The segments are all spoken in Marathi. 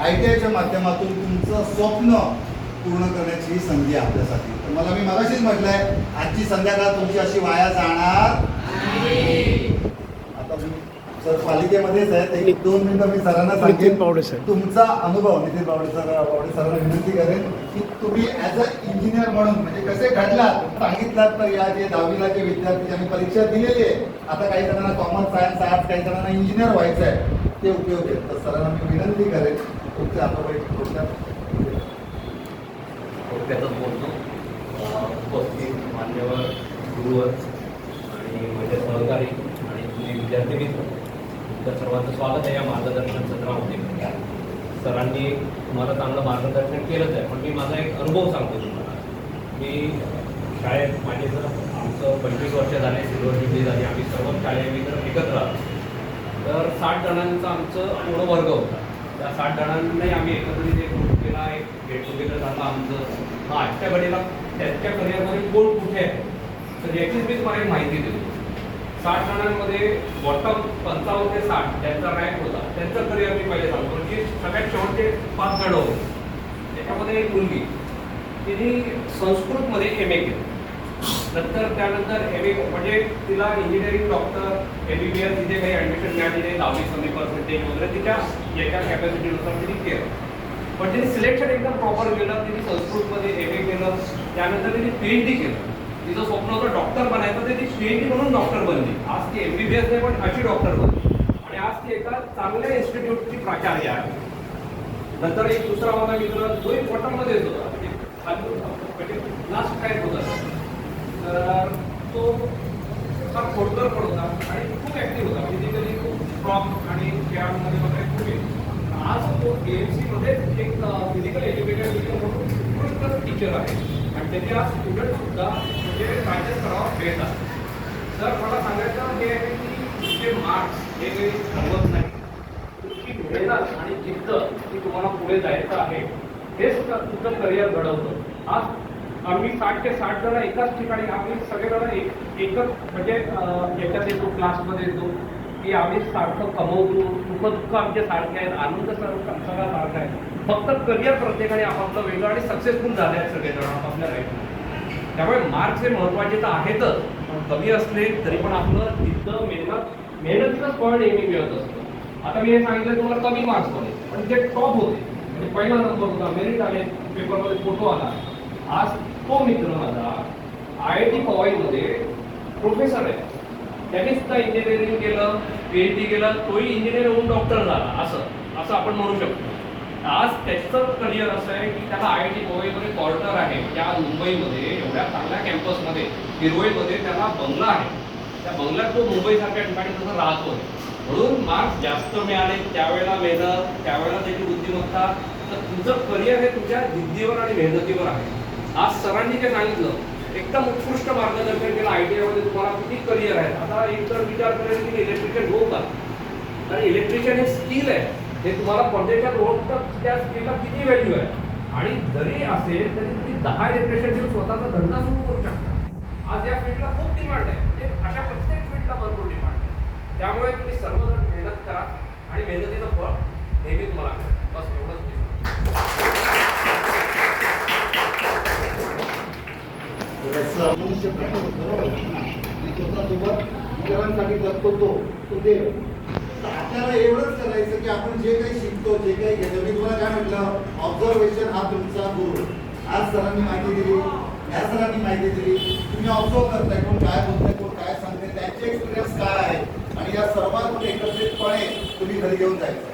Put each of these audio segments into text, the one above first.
ITIच्या माध्यमातून तुमचं स्वप्न पूर्ण करण्याची ही संधी आहे आपल्यासाठी. तर मला मी मगाशीच म्हटलंय, आजची संध्याकाळ तुमची अशी वाया जाणार नाही. आता सर पालिकेमध्येच आहे, एक 2 मिनिटं मी सरांना सांगेन तुमचा अनुभव. नितीन पावडे सरांना विनंती करेन की तुम्ही ॲज अ इंजिनियर म्हणून म्हणजे कसे घडलात सांगितलात. तर या जे 10वीला जे विद्यार्थी ज्यांनी परीक्षा दिलेली आहे, आता काही जणांना कॉमर्स सायन्स आर्ट्स, काही जणांना इंजिनियर व्हायचं आहे, ते उपयोग आहेत. तर सरांना मी विनंती करेन तुमच्या थोडक्यातच बोलतो. उपस्थित मान्यवर गुरुवर्ग आणि माझे सहकारी आणि तुम्ही विद्यार्थी मित्र, तुमच्या सर्वांचं स्वागत आहे या मार्गदर्शन सत्रामध्ये. सरांनी तुम्हाला चांगलं मार्गदर्शन केलंच आहे, पण मी माझा एक अनुभव सांगतो तुम्हाला. मी शाळेत माझे जर आमचं 25 वर्ष झाले, सिल्वर जुबली झाली, आम्ही सर्व शाळेत मित्र एकत्र आलो. तर 60 जणांचा आमचं पूर्ण वर्ग होता. त्या 60 जणांनाही आम्ही एकत्रित एक ग्रुप केला, एक गेट टुगेदर झालं आमचं. मग आजच्या घडीला त्यांच्या करिअरमध्ये कोण कुठे आहे तर याचीच मी तुम्हाला एक माहिती देतो. 60 जणांमध्ये बॉटम 55 ते 60 ज्यांचा रँक होता त्यांचं करिअर मी पहिले सांगतो. की सगळ्यात शेवटचे 5 जण होते. त्याच्यामध्ये एक मुलगी, तिने संस्कृतमध्ये MA केलं. त्यानंतर MA म्हणजे तिला इंजिनिअरिंग, डॉक्टर, MBBS तिथे काही ॲडमिशन मिळालेली, 10% वगैरे तिच्या याच्या कॅपॅसिटीनुसार तिने केलं. पण तिने सिलेक्शन एकदम प्रॉपर केलं. तिने संस्कृतमध्ये MA केलं. त्यानंतर तिने PhD केलं. तिचं स्वप्न होतं डॉक्टर बनायचं, ते ती PhD म्हणून डॉक्टर बनली. आज ती MBBS नाही पण अशी डॉक्टर बनली आणि आज ती एका चांगल्या इन्स्टिट्यूटची प्राचार्य आहे. नंतर एक दुसरा माझा मित्र जो एक बॉटममध्ये येत होता, लास्ट काय होता, तर तो फार खोडकर पण होता आणि खूप ॲक्टिव्ह होता. फिजिकली खूप स्ट्रॉंग आणि खेळाडूमध्ये वगैरे खूप आहे. आज तो KMC मध्ये एक फिजिकल एज्युकेटेड म्हणून टीचर आहे आणि त्याचे आज स्टुडंट सुद्धा म्हणजे प्रायजेस करावा भेटतात. तर मला सांगायचं हे आहे की जे मार्क्स हे काही ठरवत नाही, तुमची मेहनत आणि जिद्द की तुम्हाला पुढे जायचं आहे हे सुद्धा तुमचं करिअर घडवतं. आज आम्ही 60 ते 60 जण एकाच ठिकाणी, आम्ही सगळेजण एकच म्हणजे याच्यात येतो, क्लासमध्ये येतो की आम्ही सारखं कमवतो, सुख आमचे सारखे आहेत, आनंद सगळा सारखा आहे. फक्त करिअर प्रत्येकाने आपापलं वेगळं आणि सक्सेसफुल झाले आहेत सगळेजण आपापल्या लाईफमध्ये. त्यामुळे मार्क्स हे महत्त्वाचे तर आहेतच, पण कमी असले तरी पण आपलं जिद्द, मेहनतीचंच फळ नेहमी मिळत असतं. आता मी हे सांगितलं तुम्हाला कमी मार्क्स होते, पण जे टॉप होते म्हणजे पहिला नंबर होता, मेरिट आले, पेपरमध्ये फोटो आला. आज तो मित्र माझा IIT पवईमध्ये प्रोफेसर आहे. त्याने सुद्धा इंजिनिअरिंग केलं, PhD केलं, तोही इंजिनियर होऊन डॉक्टर झाला. असं आपण म्हणू शकतो. आज त्याचं करिअर असं आहे की त्याला IIT पवईमध्ये क्वार्टर आहे. त्या मुंबईमध्ये एवढ्या चांगल्या कॅम्पसमध्ये हिरवळीमध्ये त्याला बंगला आहे. त्या बंगल्यात तो मुंबईसारख्या ठिकाणी तसं राहतो. म्हणून मार्क्स जास्त मिळाले, त्यावेळेला मेहनत, त्यावेळेला त्याची बुद्धिमत्ता. तर तुमचं करिअर हे तुमच्या जिद्दीवर आणि मेहनतीवर आहे. आज सरांनी जे सांगितलं एकदम उत्कृष्ट मार्गदर्शन केलं. ITI मध्ये तुम्हाला किती करिअर आहे. आता एक तर विचार करेल की इलेक्ट्रिशियन होऊ का, कारण इलेक्ट्रिशियन हे स्किल आहे. हे तुम्हाला परदेशात ओळखतं, त्या स्किलला किती व्हॅल्यू आहे. आणि जरी असेल तरी तुम्ही 10 इलेक्ट्रिशियन घेऊन स्वतःचा धंदा सुरू करू शकता. आज या फील्डला खूप डिमांड आहे. म्हणजे अशा प्रत्येक फील्डला भरपूर डिमांड आहे. त्यामुळे तुम्ही सर्वजण मेहनत करा आणि मेहनतीचं फळ नेहमी तुम्हाला मिळेल. बस एवढंच. मनुष्य प्राणी बरोबर स्वतःसोबत इतरांसाठी जगतो तो देव. आपल्याला एवढंच करायचं की आपण जे काही शिकतो, जे काही घेतो, मी तुम्हाला काय म्हटलं, ऑब्झर्वेशन हा तुमचा गुरु. आज सरांनी माहिती दिली, या सरांनी माहिती दिली, तुम्ही ऑब्झर्व करताय कोण काय बोलतंय, कोण काय सांगते, त्यांचे एक्सपिरियन्स काय आहे आणि या सर्वात एकत्रितपणे तुम्ही घरी घेऊन जायचं.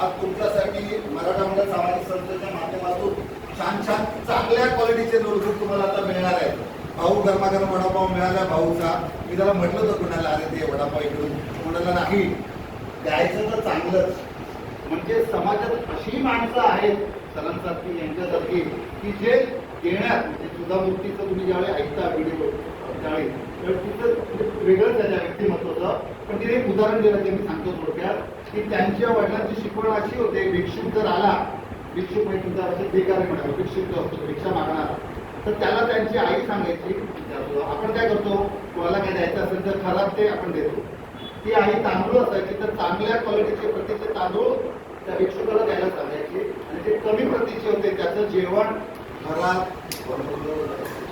आज तुमच्यासाठी मराठा मंडळ सामाजिक संस्थेच्या माध्यमातून छान छान चांगल्या क्वालिटीचे नोटबुक तुम्हाला आता मिळणार आहे. भाऊ गरमागरम वडापाव मिळाला भाऊचा. मी त्याला म्हटलं होतं कुणाला, अरे ते वडापाव इकडून, म्हणाला नाही, द्यायचं तर चांगलंच. म्हणजे समाजात अशी माणसं आहेत सरांसारखी, यांच्यासारखी, की जे देण्यात म्हणजे सुधा मूर्तीचं तुम्ही ज्यावेळी ऐकता व्हिडिओ त्यावेळी तिथं वेगळंच त्याच्या व्यक्तिमत्वाचं. पण तिने एक उदाहरण दिलं ते मी सांगतो थोडक्यात, की त्यांच्या वडिलांची शिकवण अशी होते, भिक्षुक जर आला, भिक्षुक म्हणजे तुमचा असं बेकार म्हणा, भिक्षुक जो असतो भिक्षा मागणार, तर त्याला त्यांची आई सांगायची, आपण काय करतो, कोणाला काय द्यायचं असेल तर खराब ते आपण देतो. ती आई तांदूळ असायची, तर चांगल्या क्वालिटीचे प्रत्येक तांदूळ त्या भिक्षुकाला द्यायला सांगायची. म्हणजे कमी प्रतीचे होते. त्याचं जेवण घरात बनवलं जातं.